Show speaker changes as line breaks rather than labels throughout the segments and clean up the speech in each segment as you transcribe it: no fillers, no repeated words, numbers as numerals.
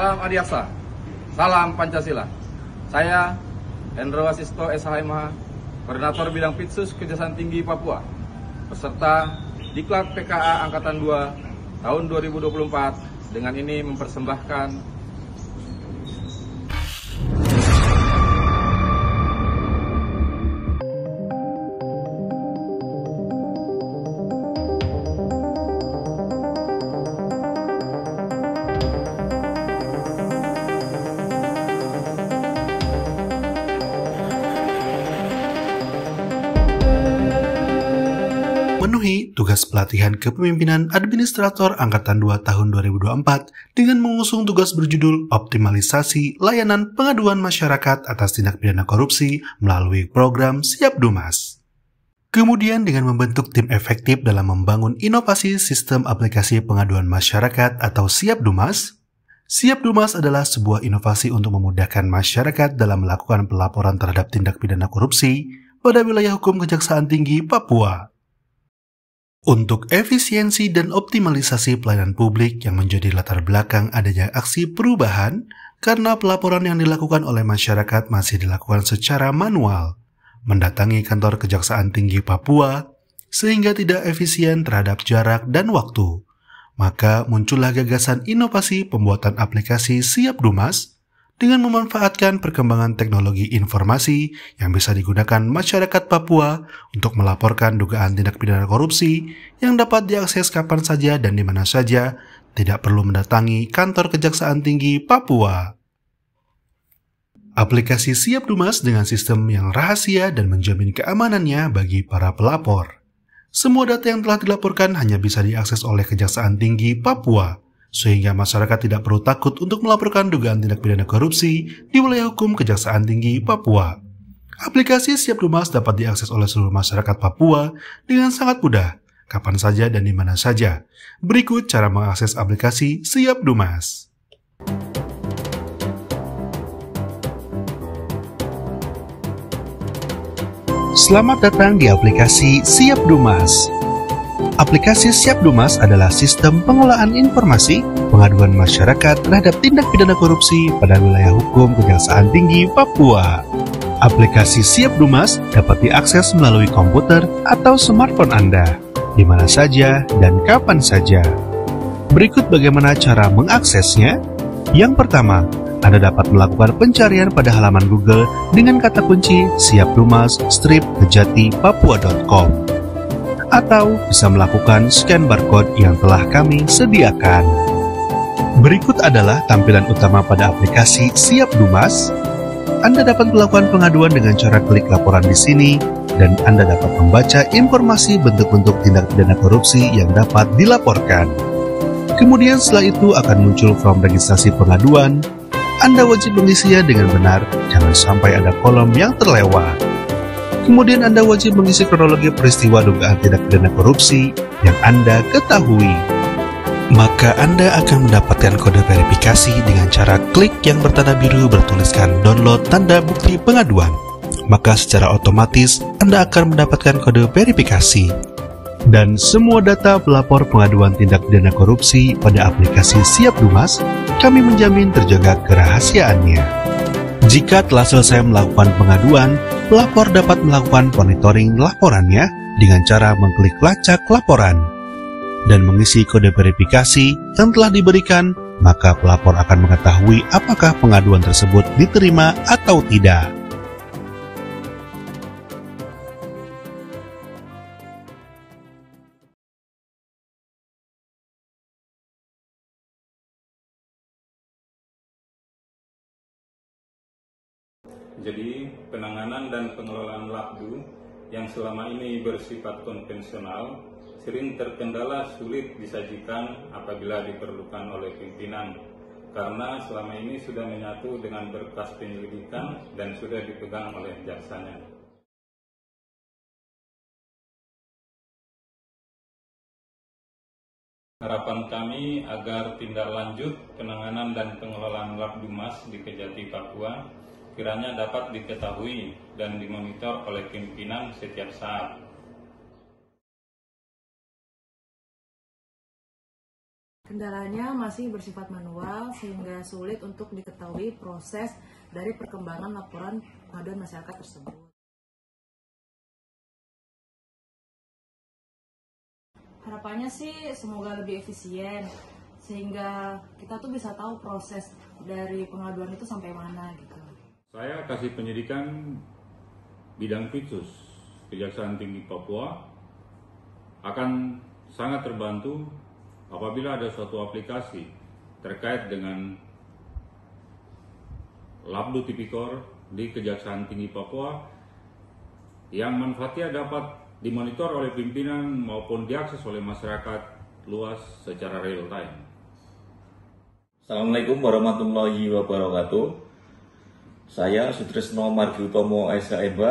Salam Adiaksa, salam Pancasila. Saya Hendro Wasisto SHMH, Koordinator Bidang Pitsus Kejaksaan Tinggi Papua, beserta Diklat PKA Angkatan 2 tahun 2024 dengan ini mempersembahkan
memenuhi tugas pelatihan kepemimpinan Administrator Angkatan 2 tahun 2024 dengan mengusung tugas berjudul Optimalisasi Layanan Pengaduan Masyarakat atas Tindak Pidana Korupsi melalui program Siap Dumas. Kemudian dengan membentuk tim efektif dalam membangun inovasi sistem aplikasi pengaduan masyarakat atau Siap Dumas. Siap Dumas adalah sebuah inovasi untuk memudahkan masyarakat dalam melakukan pelaporan terhadap tindak pidana korupsi pada wilayah hukum Kejaksaan Tinggi Papua. Untuk efisiensi dan optimalisasi pelayanan publik yang menjadi latar belakang adanya aksi perubahan karena pelaporan yang dilakukan oleh masyarakat masih dilakukan secara manual, mendatangi kantor Kejaksaan Tinggi Papua, sehingga tidak efisien terhadap jarak dan waktu. Maka muncullah gagasan inovasi pembuatan aplikasi Siap Dumas dengan memanfaatkan perkembangan teknologi informasi yang bisa digunakan masyarakat Papua untuk melaporkan dugaan tindak pidana korupsi yang dapat diakses kapan saja dan di mana saja, tidak perlu mendatangi kantor Kejaksaan Tinggi Papua. Aplikasi Siap Dumas dengan sistem yang rahasia dan menjamin keamanannya bagi para pelapor. Semua data yang telah dilaporkan hanya bisa diakses oleh Kejaksaan Tinggi Papua, sehingga masyarakat tidak perlu takut untuk melaporkan dugaan tindak pidana korupsi di wilayah hukum Kejaksaan Tinggi Papua. Aplikasi Siap Dumas dapat diakses oleh seluruh masyarakat Papua dengan sangat mudah, kapan saja dan di mana saja. Berikut cara mengakses aplikasi Siap Dumas. Selamat datang di aplikasi Siap Dumas. Aplikasi Siap Dumas adalah sistem pengolahan informasi pengaduan masyarakat terhadap tindak pidana korupsi pada wilayah hukum Kejaksaan Tinggi Papua. Aplikasi Siap Dumas dapat diakses melalui komputer atau smartphone Anda, di mana saja dan kapan saja. Berikut bagaimana cara mengaksesnya. Yang pertama, Anda dapat melakukan pencarian pada halaman Google dengan kata kunci siapdumas-kejatipapua.com. Atau bisa melakukan scan barcode yang telah kami sediakan. Berikut adalah tampilan utama pada aplikasi Siap Dumas. Anda dapat melakukan pengaduan dengan cara klik laporan di sini, dan Anda dapat membaca informasi bentuk-bentuk tindak pidana korupsi yang dapat dilaporkan. Kemudian setelah itu akan muncul form registrasi pengaduan. Anda wajib mengisinya dengan benar, jangan sampai ada kolom yang terlewat. Kemudian Anda wajib mengisi kronologi peristiwa dugaan tindak pidana korupsi yang Anda ketahui. Maka Anda akan mendapatkan kode verifikasi dengan cara klik yang bertanda biru bertuliskan download tanda bukti pengaduan. Maka secara otomatis Anda akan mendapatkan kode verifikasi. Dan semua data pelapor pengaduan tindak pidana korupsi pada aplikasi Siap Dumas, kami menjamin terjaga kerahasiaannya. Jika telah selesai melakukan pengaduan, pelapor dapat melakukan monitoring laporannya dengan cara mengklik lacak laporan dan mengisi kode verifikasi yang telah diberikan, maka pelapor akan mengetahui apakah pengaduan tersebut diterima atau tidak.
Jadi, penanganan dan pengelolaan LAPDU yang selama ini bersifat konvensional sering terkendala sulit disajikan apabila diperlukan oleh pimpinan, karena selama ini sudah menyatu dengan berkas penyelidikan dan sudah dipegang oleh jaksanya. Harapan kami agar tindak lanjut penanganan dan pengelolaan LAPDUMAS di Kejati Papua kiranya dapat diketahui dan dimonitor oleh pimpinan setiap saat.
Kendalanya masih bersifat manual sehingga sulit untuk diketahui proses dari perkembangan laporan pengaduan masyarakat tersebut. Harapannya sih semoga lebih efisien sehingga kita tuh bisa tahu proses dari pengaduan itu sampai mana gitu.
Saya kasih penyidikan bidang Pitsus Kejaksaan Tinggi Papua akan sangat terbantu apabila ada suatu aplikasi terkait dengan Labdu Tipikor di Kejaksaan Tinggi Papua yang manfaatnya dapat dimonitor oleh pimpinan maupun diakses oleh masyarakat luas secara real time.
Assalamualaikum warahmatullahi wabarakatuh. Saya Sutrisno Margi Utomo SHMH,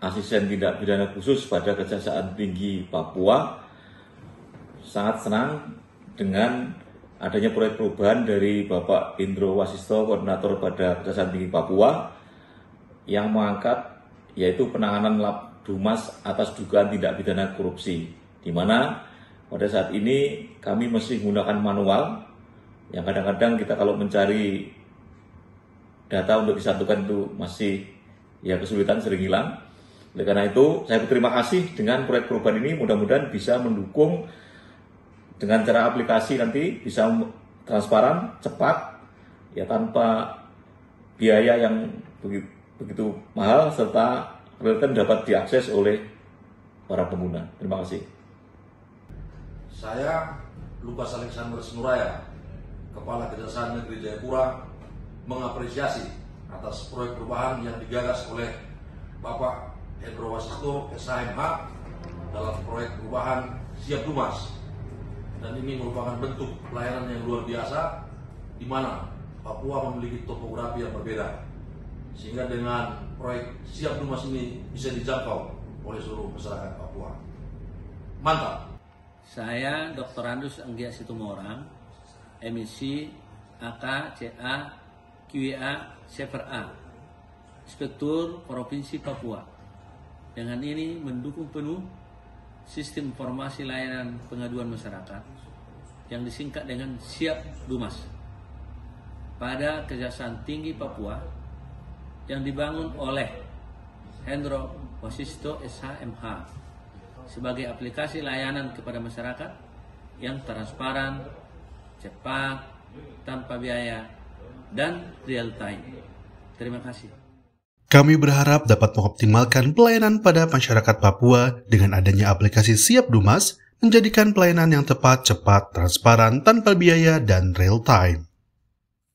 Asisten Tindak Pidana Khusus pada Kejaksaan Tinggi Papua. Sangat senang dengan adanya proyek perubahan dari Bapak Indro Wasisto, Koordinator pada Kejaksaan Tinggi Papua, yang mengangkat yaitu penanganan Labdumas atas dugaan tindak pidana korupsi, di mana pada saat ini kami masih menggunakan manual, yang kadang-kadang kita kalau mencari data untuk disatukan itu masih kesulitan, sering hilang. Oleh karena itu, saya berterima kasih dengan proyek perubahan ini, mudah-mudahan bisa mendukung dengan cara aplikasi nanti bisa transparan, cepat, tanpa biaya yang begitu mahal, serta real time dapat diakses oleh para pengguna. Terima kasih.
Saya Lukas Alexander Senuraya, Kepala Kejaksaan Negeri Jayapura, mengapresiasi atas proyek perubahan yang digagas oleh Bapak Hendro Wasisto SHMH dalam proyek perubahan Siap Dumas. Dan ini merupakan bentuk pelayanan yang luar biasa, di mana Papua memiliki topografi yang berbeda. Sehingga dengan proyek Siap Dumas ini bisa dijangkau oleh seluruh masyarakat Papua. Mantap!
Saya Dr. Andus Anggia Situmorang, emisi AK, CA, QA, CFRA, Inspektur Provinsi Papua. Dengan ini mendukung penuh Sistem Informasi Layanan Pengaduan Masyarakat yang disingkat dengan Siap Dumas pada Kejaksaan Tinggi Papua yang dibangun oleh Hendro Wasisto SHMH sebagai aplikasi layanan kepada masyarakat yang transparan, cepat, tanpa biaya, dan real time. Terima kasih.
Kami berharap dapat mengoptimalkan pelayanan pada masyarakat Papua dengan adanya aplikasi Siap Dumas, menjadikan pelayanan yang tepat, cepat, transparan, tanpa biaya, dan real time.